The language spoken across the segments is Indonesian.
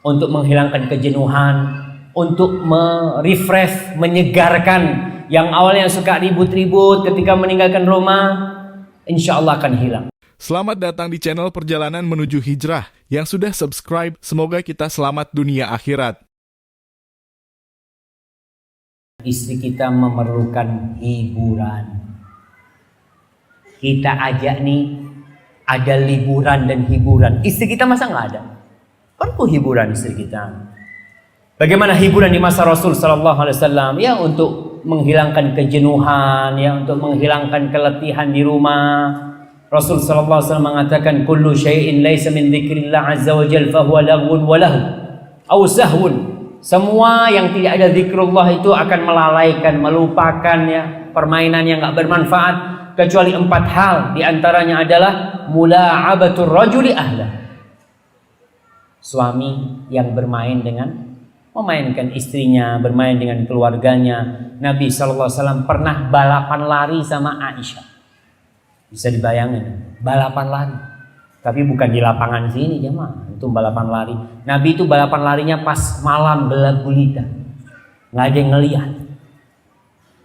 untuk menghilangkan kejenuhan, untuk merefresh, menyegarkan yang awalnya suka ribut-ribut ketika meninggalkan rumah, insya Allah akan hilang. Selamat datang di channel Perjalanan Menuju Hijrah. Yang sudah subscribe, semoga kita selamat dunia akhirat. Istri kita memerlukan hiburan. Kita ajak nih, ada liburan dan hiburan. Istri kita masa nggak ada? Perlu hiburan istri kita. Bagaimana hiburan di masa Rasul Sallallahu Alaihi Wasallam? Ya untuk menghilangkan kejenuhan, ya untuk menghilangkan keletihan di rumah. Rasul Sallallahu Alaihi Wasallam mengatakan, "Kullu syai'in laisa min dzikrillah azza wa jalla fa huwa laghwun wa lahu aw sahwun." Semua yang tidak ada zikrullah itu akan melalaikan, melupakan ya, permainan yang enggak bermanfaat, kecuali 4 hal. Di antaranya adalah mula'abatur rajuli ahla. Suami yang bermain dengan memainkan istrinya, bermain dengan keluarganya. Nabi SAW pernah balapan lari sama Aisyah. Bisa dibayangkan, balapan lari. Tapi bukan di lapangan sini jemaah, itu balapan lari. Nabi itu balapan larinya pas malam gelap gulita. Nggak ada yang ngelihat.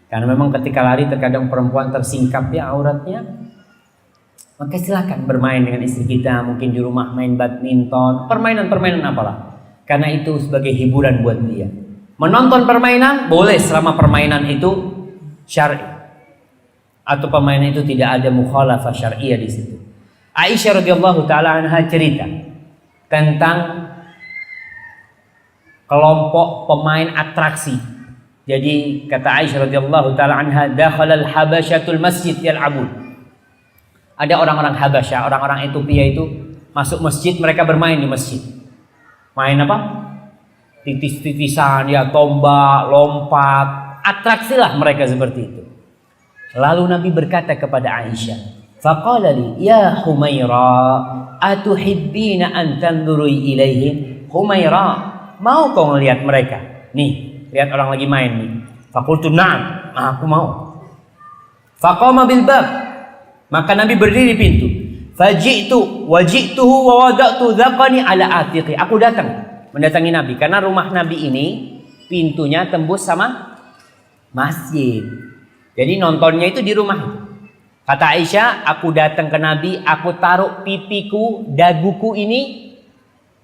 Karena memang ketika lari terkadang perempuan tersingkap ya auratnya. Maka silakan bermain dengan istri kita, mungkin di rumah main badminton, permainan-permainan apalah. Karena itu sebagai hiburan buat dia. Menonton permainan boleh selama permainan itu syar'i. Atau permainan itu tidak ada mukhalafah syar'iyah di situ. Aisyah radhiyallahu taala anha cerita tentang kelompok pemain atraksi. Jadi kata Aisyah radhiyallahu taala anha, dakhala al-habasyatul masjid yal'abun. Ada orang-orang Habasyah, orang-orang Ethiopia itu masuk masjid, mereka bermain di masjid. Main apa? Titis-titisan, ya tombak, lompat, atraksilah mereka seperti itu. Lalu Nabi berkata kepada Aisyah, faqala li ya Humaira atuhibbina an tanzuri ilaihim? Humaira, mau kau melihat mereka? Nih, lihat orang lagi main nih. Faqultu na'am, aku mau. Faqama bil bab, maka Nabi berdiri di pintu. Faji'tu waji'tuhu wa wada'tu dzaqani ala atiqi. Aku datang mendatangi Nabi karena rumah Nabi ini pintunya tembus sama masjid. Jadi nontonnya itu di rumah. Kata Aisyah, aku datang ke Nabi, aku taruh pipiku, daguku ini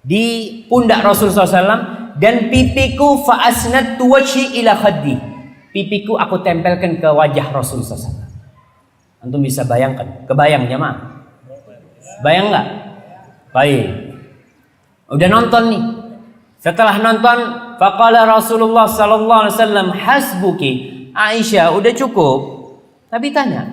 di pundak Rasulullah SAW dan pipiku fa asnadtu wajhi ila khaddi. Pipiku aku tempelkan ke wajah Rasulullah SAW. Antum bisa bayangkan, kebayang jemaah? Bayang nggak? Baik. Udah nonton nih. Setelah nonton, faqala Rasulullah sallallahu alaihi wasallam, hasbuki. Aisyah, udah cukup. Nabi tanya,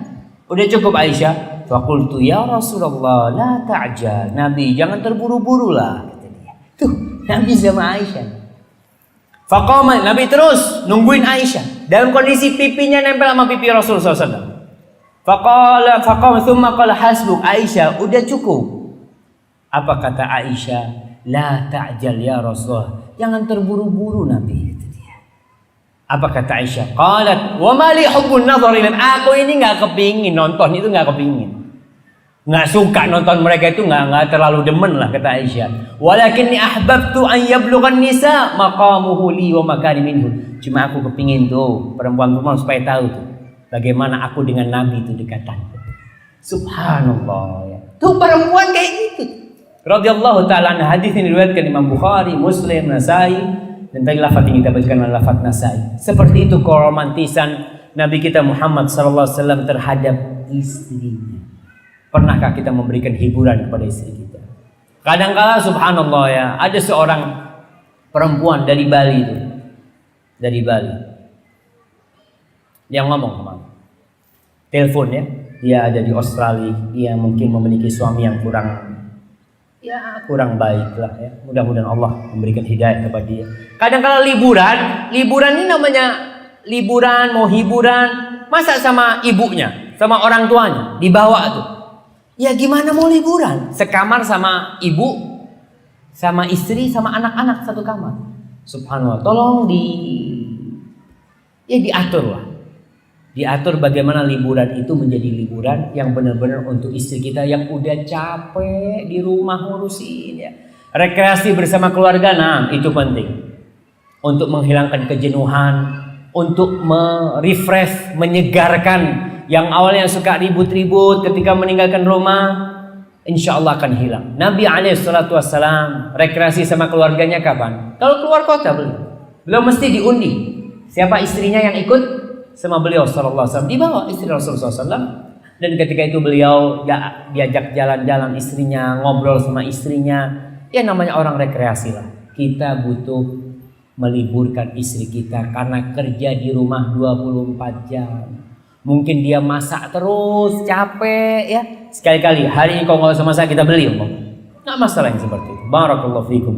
udah cukup Aisyah? Faqultu ya Rasulullah, la ta'jal. Nabi, jangan terburu-buru lah, kata dia. Tuh, Nabi sama Aisyah. Faqama, Nabi terus nungguin Aisyah dalam kondisi pipinya nempel sama pipi Rasulullah SAW. Faqala thumma qala hasbuk. Aisyah, udah cukup. Apa kata Aisyah? La ta'jal ya Rasulullah, jangan terburu-buru Nabi, kata dia. Apa kata Aisyah? Qalat wa ma li hubbun nadhar ilan. Aku ini enggak kepingin nonton itu, enggak kepingin. Enggak suka nonton mereka itu, enggak terlalu demen lah kata Aisyah. Walakinni ahbabtu an yablughan nisa maqamuhu li wa makani minhu. Cuma aku kepingin tuh perempuan-perempuan supaya tahu tuh bagaimana aku dengan Nabi itu dekatan. Subhanallah ya. Tuh perempuan kayak gitu. Radhiyallahu ta'ala anha. Hadis ini diriwayatkan Imam Bukhari, Muslim, Nasai, dan tadi lafaz yang kita bacakan adalah lafaz Nasai. Seperti itu keromantisan Nabi kita Muhammad sallallahu alaihi wasallam terhadap istrinya. Pernahkah kita memberikan hiburan kepada istri kita? Kadang-kala subhanallah ya, ada seorang perempuan dari Bali itu. Dari Bali. Yang ngomong kemana? Telepon ya, dia ada di Australia, dia mungkin memiliki suami yang kurang baik lah ya. Mudah-mudahan Allah memberikan hidayah kepada dia. Kadang-kala liburan ini namanya liburan, mau hiburan, masa sama ibunya, sama orang tuanya dibawa tuh. Ya gimana mau liburan? Sekamar sama ibu, sama istri, sama anak-anak satu kamar. Subhanallah, tolong diatur lah. Diatur bagaimana liburan itu menjadi liburan yang benar-benar untuk istri kita yang udah capek di rumah ngurusin ya. Rekreasi bersama keluarga, nah itu penting. Untuk menghilangkan kejenuhan, untuk merefresh, menyegarkan. Yang awalnya suka ribut-ribut ketika meninggalkan rumah, insya Allah akan hilang. Nabi SAW rekreasi sama keluarganya kapan? Kalau keluar kota beliau mesti diundi. Siapa istrinya yang ikut sama beliau sallallahu alaihi wasallam? Dibawa istri Rasulullah SAW. Dan ketika itu beliau diajak jalan-jalan istrinya, ngobrol sama istrinya. Ya namanya orang rekreasi lah. Kita butuh meliburkan istri kita karena kerja di rumah 24 jam. Mungkin dia masak terus, capek ya. Sekali-kali hari ini kau nggak usah masak, kita beli. Nggak masalah yang seperti itu. Barakallahu fikum.